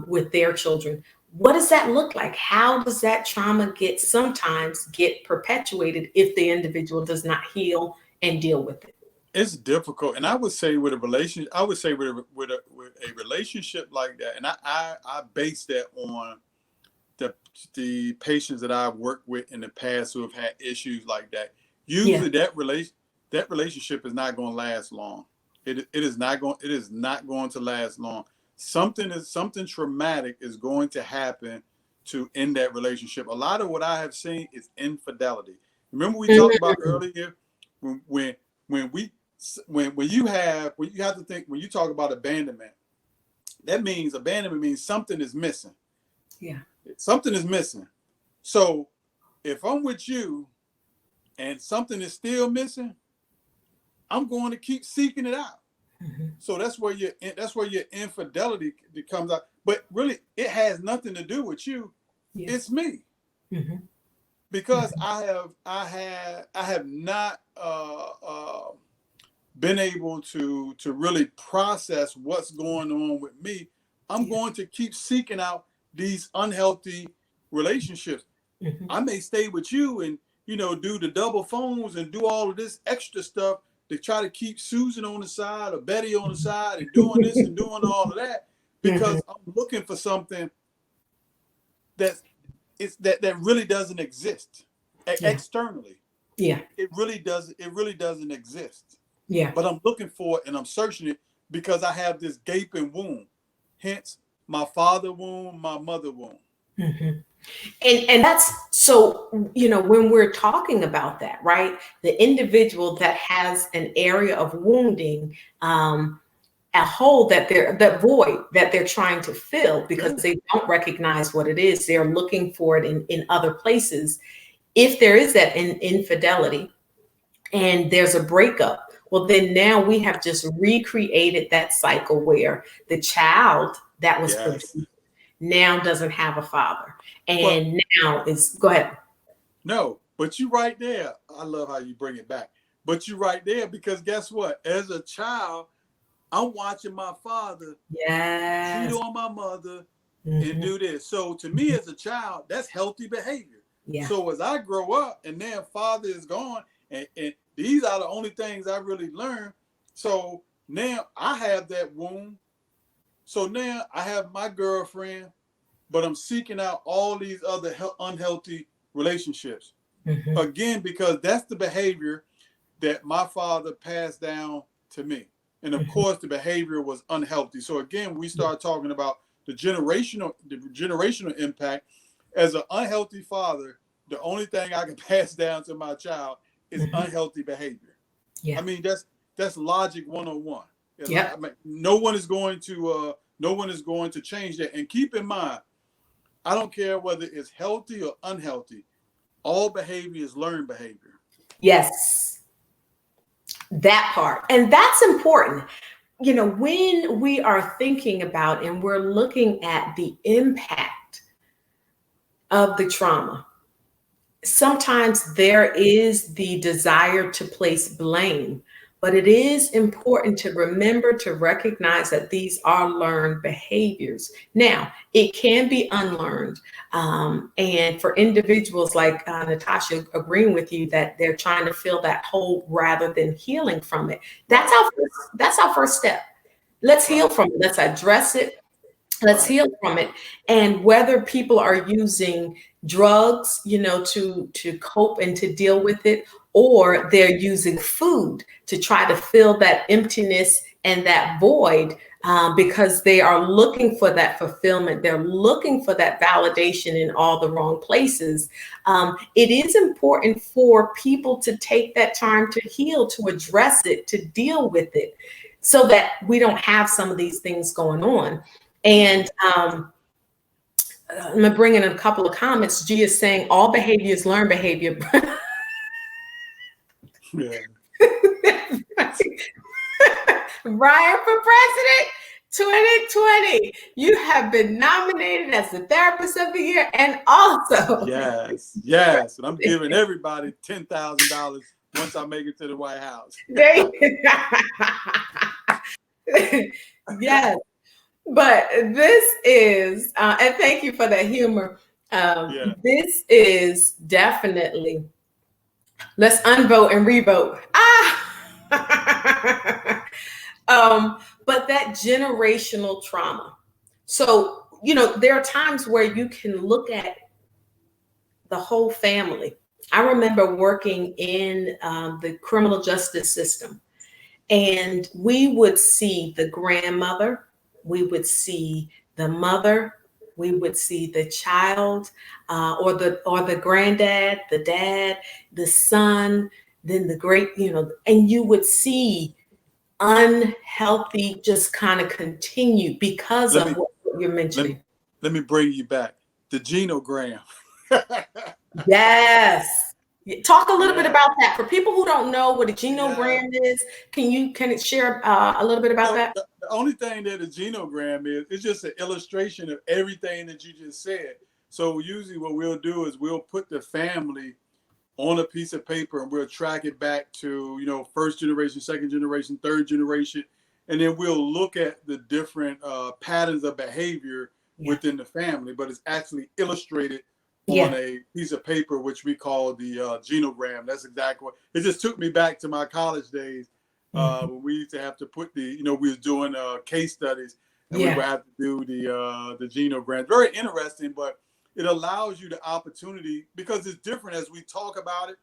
with their children? What does that look like? How does that trauma sometimes get perpetuated if the individual does not heal and deal with it? It's difficult, and I would say with a relationship, I would say with a relationship like that, and I base that on the patients that I've worked with in the past who have had issues like that. Yeah. Usually, that relationship is not going to last long. It is not going to last long. Something traumatic is going to happen to end that relationship. A lot of what I have seen is infidelity. Remember we talked about Mhm. earlier when when we when you have to think, when you talk about abandonment, abandonment means something is missing. Yeah. Something is missing. So if I'm with you and something is still missing, I'm going to keep seeking it out. Mhm. So that's where your infidelity comes out. But really, it has nothing to do with you. Yeah. It's me. Mhm. because I have not been able to really process what's going on with me. I'm going to keep seeking out these unhealthy relationships. Mhm. I may stay with you and do the double phones and do all of this extra stuff to try to keep Susan on the side or Betty on the side and doing this and doing all of that Mhm. because I'm looking for something that's that really doesn't exist Yeah. externally. Yeah. It really doesn't exist. Yeah. But I'm looking for it and I'm searching it because I have this gaping wound. Hence my father wound, my mother wound. Mhm. And that's so, when we're talking about that, right? The individual that has an area of wounding, a hole that void that they're trying to fill because Yeah. they don't recognize what it is. They're looking for it in other places. If there is that infidelity and there's a breakup, well, then now we have just recreated that cycle where the child that was Yes. produced now doesn't have a father Well, and now is, go ahead. no, but you right there. I love how you bring it back. But you right there because guess what? As a child, I'm watching my father cheat Yes. on my mother and Mhm. do this. So to me as a child, that's healthy behavior. Yeah. So as I grow up and then father is gone, and these are the only things I really learned. So now I have that wound. So now I have my girlfriend, but I'm seeking out all these other unhealthy relationships. Mhm. Again, because that's the behavior that my father passed down to me. And of Mhm. course, the behavior was unhealthy. So again, we start talking about the generational impact. As an unhealthy father, the only thing I can pass down to my child is Mhm. unhealthy behavior. I Yeah. mean, that's logic 101. I Yep. mean, no one is going to change that. And keep in mind, I don't care whether it's healthy or unhealthy. All behavior is learned behavior. Yes. That part. And that's important. When we are thinking about and we're looking at the impact of the trauma, sometimes there is the desire to place blame, but it is important to remember to recognize that these are learned behaviors. Now, it can be unlearned. And for individuals like Natasha agreeing with you that they're trying to fill that hole rather than healing from it, that's Right, our first step. Let's heal right, from it. Let's address it. Let's right. heal from it. And whether people are using drugs, to cope and to deal with it, or they're using food to try to fill that emptiness and that void, because they are looking for that fulfillment. They're looking for that validation in all the wrong places. It is important for people to take that time to heal, to address it, to deal with it, so that we don't have some of these things going on. Mhm. And I'm gonna bring in a couple of comments. G is saying all behavior is learned behavior. Yeah. Ryan for president 2020. You have been nominated as the therapist of the year and also Yes, yes. And I'm giving everybody $10,000 once I make it to the White House. there yes. But this is, and thank you for that humor. Yeah. This is definitely, let's unvote and revote. Ah! But that generational trauma. So, there are times where you can look at the whole family. I remember working in the criminal justice system, and we would see the grandmother, we would see the mother, we would see the child, or the granddad, the dad, the son, then the great, and you would see unhealthy just kind of continue because Let of me what you're let me mentioning. let me bring you back. The genogram. Yes. Talk a little bit Yeah. about that for people who don't know what a Yeah. genogram is. Can it share a little bit about No, that? the only thing that a genogram is, it's just an illustration of everything that you just said. So usually what we'll do is we'll put the family on a piece of paper and we'll track it back to, first generation, second generation, third generation. And then we'll look at the different patterns of behavior Yeah. within the family, but it's actually illustrated on Yeah. a piece of paper, which we call the genogram. That's exactly what it just took me back to my college days Mhm. when we used to have to put we was doing case studies and we Yeah. would have to do the genogram. Very interesting, but it allows you the opportunity because it's different as we talk about it.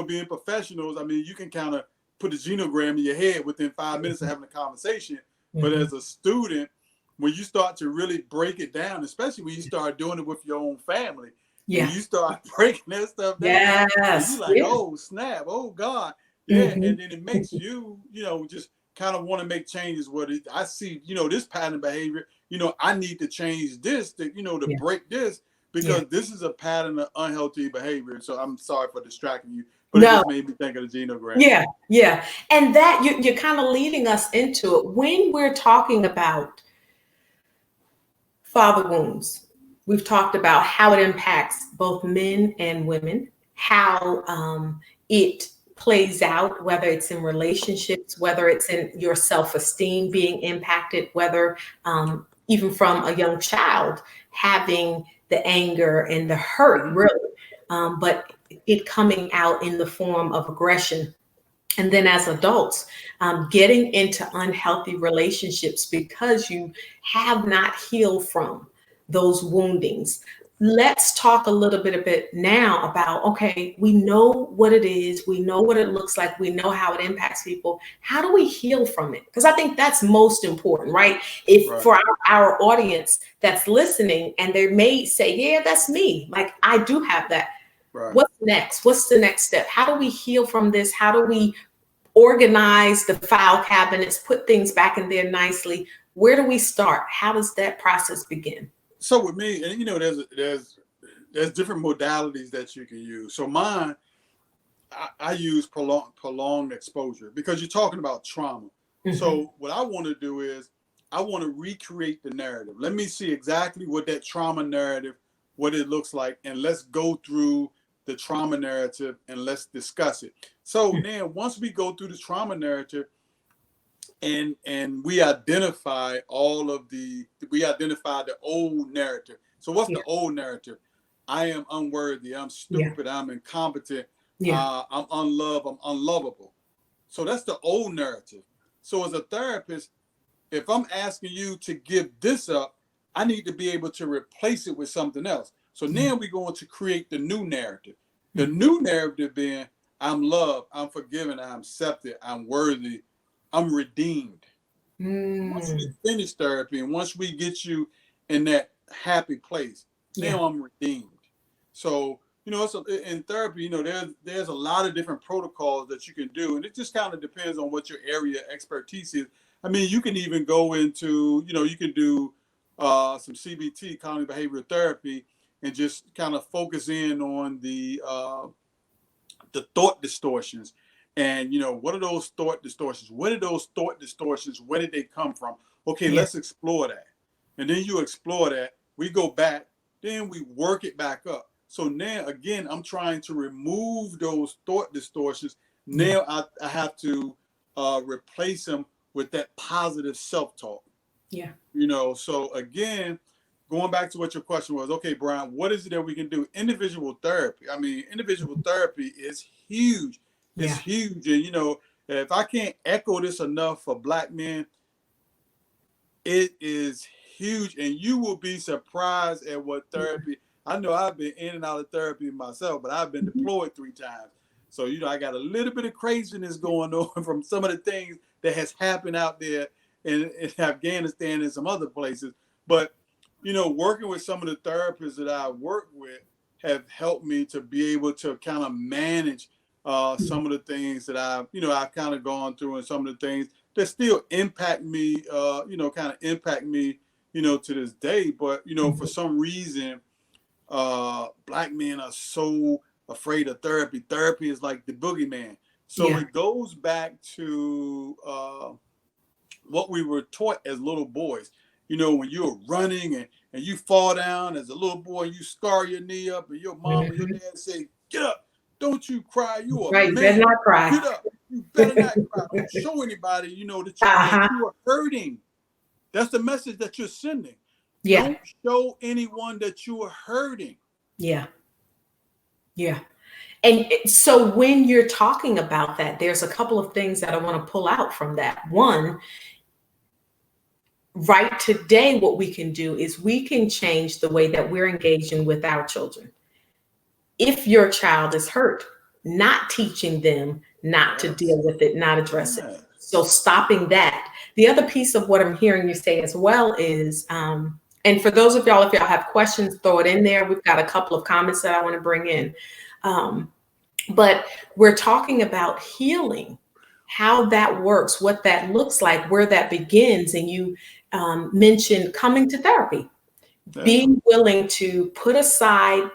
Being professionals, I mean, you can kind of put a genogram in your head within 5 minutes of having a conversation. But Mhm. as a student, when you start to really break it down, especially when you start doing it with your own family, and Yeah. you start breaking that stuff down, and you Yes. like, Yeah. oh snap, oh God, yeah, Mhm. and then it makes you, just kind of want to make changes. What I see, this pattern of behavior, I need to change this to Yeah. break this Yeah. because this is a pattern of unhealthy behavior. So I'm sorry for distracting you, but it No. just made me think of the genogram. Yeah. Yeah. And that you're kind of leading us into it when we're talking about father wounds. We've talked about how it impacts both men and women, how it plays out, whether it's in relationships, whether it's in your self esteem being impacted, whether even from a young child having the anger and the hurt, really, but it coming out in the form of aggression. And then as adults, getting into unhealthy relationships because you have not healed from those woundings. Let's talk a bit now about, okay, we know what it is, we know what it looks like, we know how it impacts people. How do we heal from it? Because I think that's most important, right? If Right, for our audience that's listening and they may say, yeah, that's me, like I do have that. right. What's next? What's the next step? How do we heal from this? How do we organize the file cabinets, put things back in there nicely? Where do we start? How does that process begin? So with me, and there's different modalities that you can use. So mine, I use prolonged exposure because you're talking about trauma. Mhm. So what I want to do is I want to recreate the narrative. Let me see exactly what that trauma narrative, what it looks like, and let's go through the trauma narrative and let's discuss it. So now once we go through the trauma narrative and we identify the old narrative. So what's Yeah, the old narrative? I am unworthy, I'm yeah, stupid, I'm incompetent, yeah, I'm unloved, I'm unlovable. So that's the old narrative. So as a therapist, if I'm asking you to give this up, I need to be able to replace it with something else. So yeah. now we're going to create the new narrative. The Mhm. new narrative being I'm loved, I'm forgiven, I'm accepted, I'm worthy, I'm redeemed. Once we Mm, finish therapy and once we get you in that happy place, yeah, now I'm redeemed. So, in therapy, there's a lot of different protocols that you can do, and it just kind of depends on what your area of expertise is. I mean, you can even go into, you can do some CBT, cognitive behavioral therapy, and just kind of focus in on the thought distortions. And what are those thought distortions? What are those thought distortions? Where did they come from? Okay, yeah, let's explore that. And then you explore that. We go back, then we work it back up. So now again, I'm trying to remove those thought distortions. yeah, Now I have to replace them with that positive self-talk. yeah, So again, going back to what your question was, okay, Brian, what is it that we can do? Individual therapy. I mean, individual therapy is huge. It's yeah, huge. And if I can't echo this enough for Black men, it is huge. And you will be surprised at what yeah. therapy. I know I've been in and out of therapy myself, but I've been Mhm. deployed 3 times. So, I got a little bit of craziness going on from some of the things that has happened out there in Afghanistan and some other places. But, working with some of the therapists that I work with have helped me to be able to kind of manage some of the things that I've kind of gone through and some of the things that still impact me, kind of impact me, to this day. But, for some reason, Black men are so afraid of therapy. Therapy is like the boogeyman. So Yeah, it goes back to what we were taught as little boys. when you're running and you fall down as a little boy, you scar your knee up, and your mom or your Mhm. dad say, "Get up, don't you cry, you a Right, you better man. not cry. Get up, you better not cry. Don't show anybody, that Uh-huh. you are hurting." That's the message that you're sending. Yeah, Don't show anyone that you are hurting. yeah, yeah. And so when you're talking about that, there's a couple of things that I want to pull out from that. One, right today, what we can do is we can change the way that we're engaging with our children. If your child is hurt, not teaching them not to Yes. deal with it, not address it. Yes. So stopping that. The other piece of what I'm hearing you say as well is, and for those of y'all, if y'all have questions, throw it in there. We've got a couple of comments that I want to bring in. But we're talking about healing, how that works, what that looks like, where that begins. And you mentioned coming to therapy, Yeah. being willing to put aside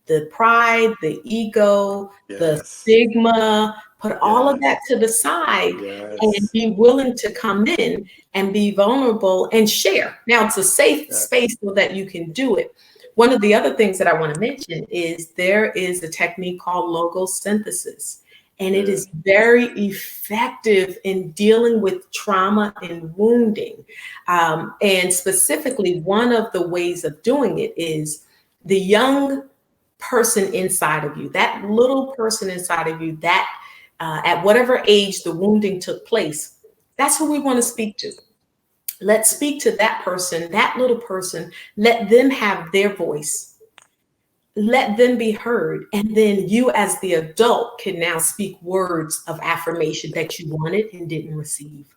the pride, the ego, the Yes. stigma, put all of that Yes. to the side and Yes. be willing to come in and be vulnerable and share. Now, it's a safe Yes. space so that you can do it. One of the other things that I want to mention is there is a technique called logosynthesis, and it Yeah. is very effective in dealing with trauma and wounding. And specifically, one of the ways of doing it is the young person inside of you, that little person inside of you, that at whatever age the wounding took place, that's who we want to speak to. Let's speak to that person, that little person, let them have their voice, let them be heard. And then you, as the adult, can now speak words of affirmation that you wanted and didn't receive.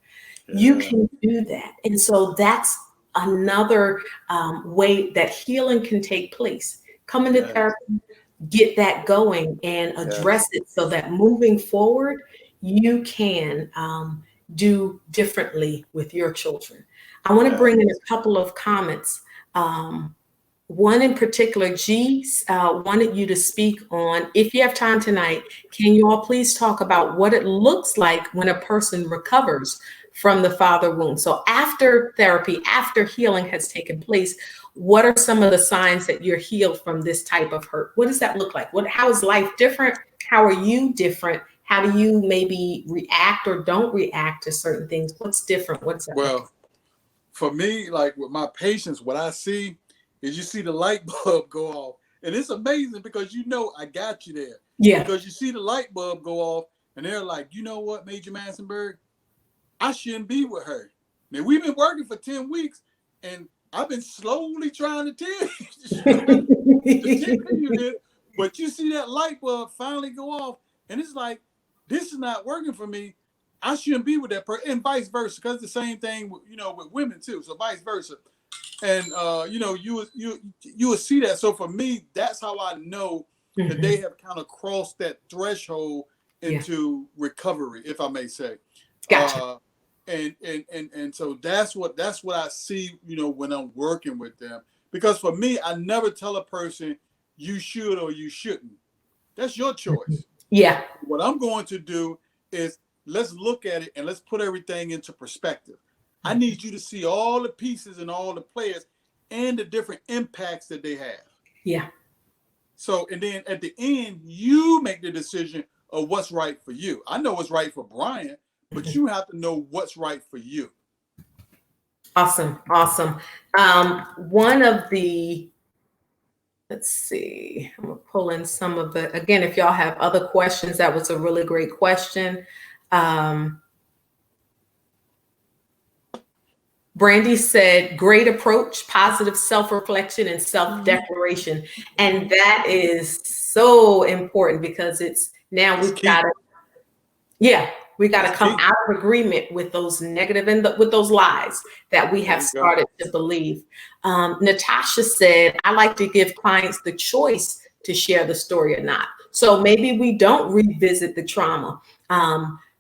You Yeah. can do that. And so that's another way that healing can take place. Come into Yes. therapy, get that going and address Yes. it so that moving forward, you can do differently with your children. I want to Yes. bring in a couple of comments. Um, One in particular, G wanted you to speak on, if you have time tonight, can you all please talk about what it looks like when a person recovers from the father wound? So after therapy, after healing has taken place, what are some of the signs that you're healed from this type of hurt? What does that look like? How is life different? How are you different? How do you maybe react or don't react to certain things? What's different? What's that look like? Well, for me, like with my patients, what I see is you see the light bulb go off. And it's amazing because I got you there. Yeah. Because you see the light bulb go off and they're like, you know what, Major Massenberg? I shouldn't be with her. Now we've been working for 10 weeks and I've been slowly trying to tell you this, but you see that light bulb finally go off, and it's like, this is not working for me. I shouldn't be with that person, and vice versa, because the same thing, with women too. So vice versa, and you will see that. So for me, that's how I know that they Mhm. have kind of crossed that threshold Yeah. into recovery, if I may say. Gotcha. Uh, and so that's what I see, when I'm working with them. Because for me, I never tell a person you should or you shouldn't. That's your Mhm. choice. Yeah. What I'm going to do is let's look at it and let's put everything into perspective. I Mhm. need you to see all the pieces and all the players and the different impacts that they have. Yeah. So, and then at the end, you make the decision of what's right for you. I know what's right for Brian, but Mhm. you have to know what's right for you. Awesome. Awesome. One of the, let's see, I'm gonna pull in some of the, again, if y'all have other questions, that was a really great question. Um, Brandy said, great approach, positive self-reflection and self-declaration. And that is so important because it's now That's we've got key. to, yeah, we got to That's come key. out of agreement with those negative and with those lies that we There have you go. started to believe. Natasha said, I like to give clients the choice to share the story or not. So maybe we don't revisit the trauma.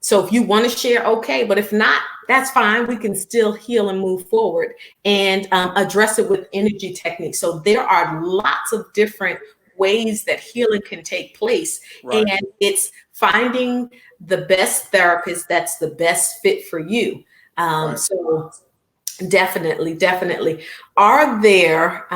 So if you want to share, okay, but if not, that's fine. We can still heal and move forward and address it with energy techniques. So there are lots of different ways that healing can take place. Right. And it's finding the best therapist that's the best fit for you. Right. So Definitely, definitely. Are there,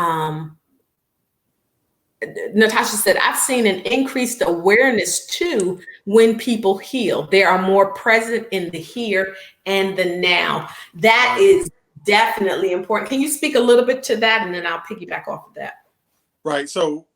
Natasha said, I've seen an increased awareness too when people heal. They are more present in the here and the now. That Right. is definitely important. Can you speak a little bit to that, and then I'll piggyback off of that? Right. So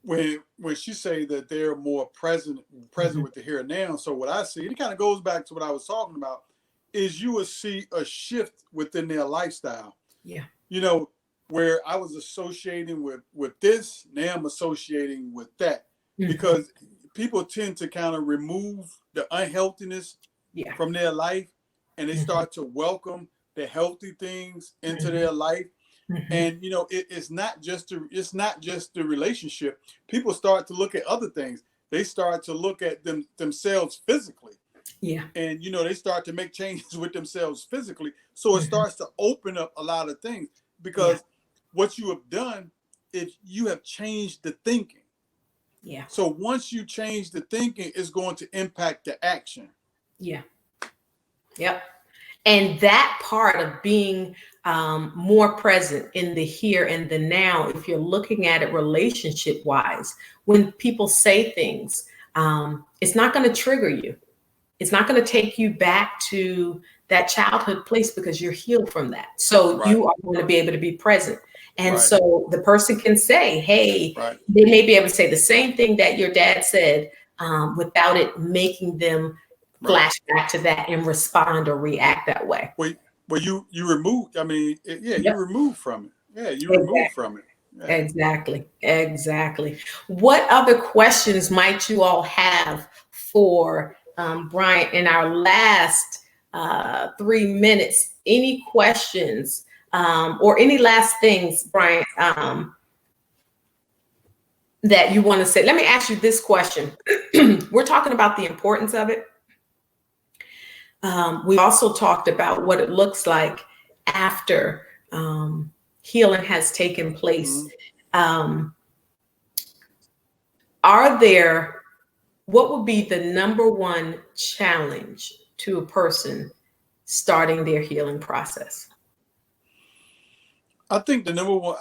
when she say that they're more present Mhm. with the here and now, so what I see, it kind of goes back to what I was talking about, is you will see a shift within their lifestyle. Yeah. You know, where I was associating with this, now I'm associating with that, Mhm. because people tend to kind of remove the unhealthiness Yeah. from their life, and they Mhm. start to welcome the healthy things into Mhm. their life. Mhm. And it's not just the relationship. People start to look at other things. They start to look at themselves physically, Yeah. and they start to make changes with themselves physically. So it Mhm. starts to open up a lot of things, Yeah. because what you have done is you have changed the thinking. Yeah. So once you change the thinking, it's going to impact the action. Yeah. Yep. And that part of being more present in the here and the now, if you're looking at it relationship wise, when people say things, it's not going to trigger you. It's not going to take you back to that childhood place because you're healed from that. So Right. you are going to be able to be present. And Right. so the person can say, hey, Right. they may be able to say the same thing that your dad said without it making them Right. flash back to that and respond or react that way. Well, you remove. I mean, yeah, you Yep. remove from it. Yeah, you remove Exactly. from it. Yeah. Exactly. Exactly. What other questions might you all have for Bryant in our last 3 minutes? Any questions or any last things, Bryant, that you want to say? Let me ask you this question. We're talking about the importance of it. We also talked about what it looks like after healing has taken place. Mhm. Um, are there, what would be the number one challenge to a person starting their healing process? I think the number one,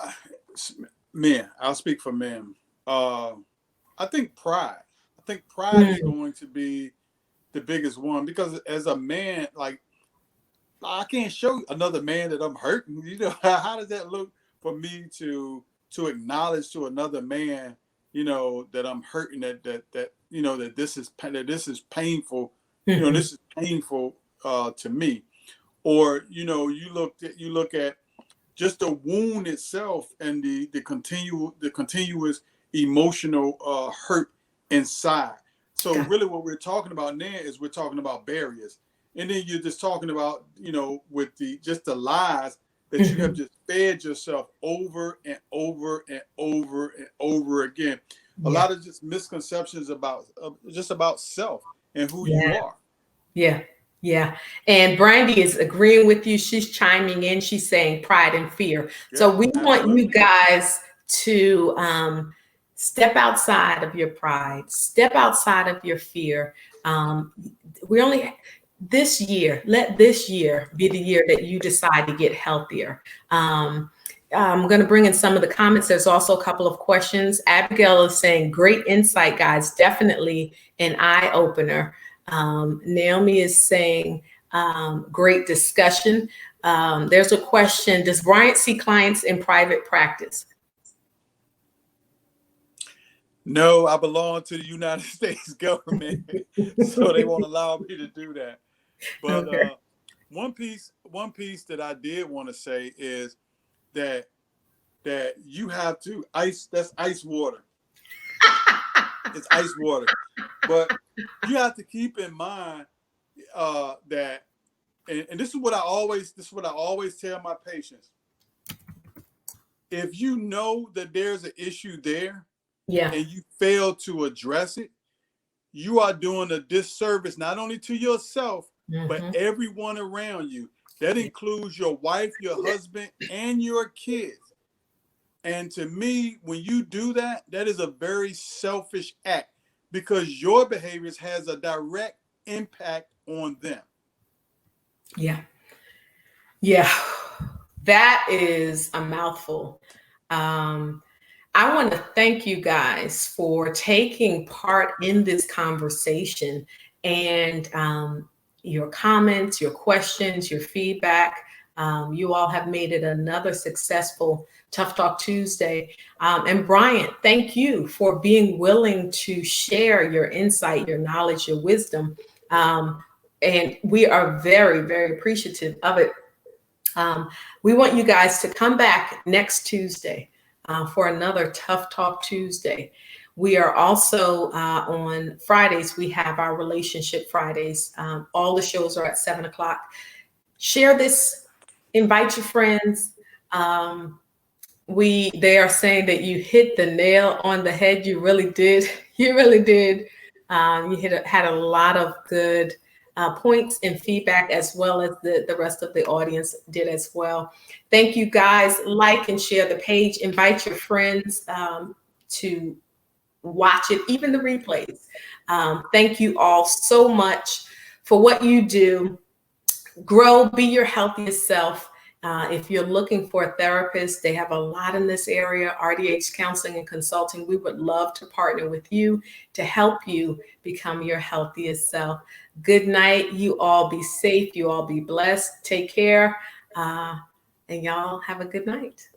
men. I'll speak for men. Uh, I think pride. I think pride is Mm, going to be the biggest one, because as a man, like, I can't show another man that I'm hurting. How does that look for me to acknowledge to another man, that I'm hurting, that this is painful, mhm. this is painful to me. Or you look at just the wound itself, and the continuous emotional hurt inside. So Got- really what we're talking about now is we're talking about barriers. And then you're just talking about, with the lies that you have mhm. just fed yourself over and over and over and over again. A Yeah, lot of just misconceptions about just about self and who you yeah, are. yeah, yeah. And Brandy is agreeing with you. She's chiming in. She's saying pride and fear. Yeah, So we want you absolutely. guys to step outside of your pride, step outside of your fear. Um, we only this year, let this year be the year that you decide to get healthier. I'm going to bring in some of the comments. There's also a couple of questions. Abigail is saying, great insight, guys. Definitely an eye opener. Naomi is saying, great discussion. There's a question. Does Bryant see clients in private practice? No, I belong to the United States government, so they won't allow me to do that. But Okay. one piece that I did want to say is that you have to ice. That's ice water. It's ice water, but you have to keep in mind that, and this is what I always tell my patients. If you know that there's an issue there Yeah. and you fail to address it, you are doing a disservice not only to yourself, but Mhm. everyone around you. That Yeah. includes your wife, your husband, and your kids. And to me, when you do that, that is a very selfish act, because your behaviors has a direct impact on them. Yeah. Yeah, that is a mouthful. Um, I want to thank you guys for taking part in this conversation and your comments, your questions, your feedback. You all have made it another successful Tough Talk Tuesday. And Bryant, thank you for being willing to share your insight, your knowledge, your wisdom. And we are very, very appreciative of it. We want you guys to come back next Tuesday for another Tough Talk Tuesday. We are also on Fridays, we have our Relationship Fridays. All the shows are at 7 o'clock. Share this, invite your friends. They are saying that you hit the nail on the head. You really did. You really did. Had a lot of good points and feedback, as well as the rest of the audience did as well. Thank you guys. Like and share the page. Invite your friends to watch it, even the replays. Thank you all so much for what you do. Grow, be your healthiest self. If you're looking for a therapist, they have a lot in this area, RDH Counseling and Consulting. We would love to partner with you to help you become your healthiest self. Good night. You all be safe. You all be blessed. Take care. And y'all have a good night.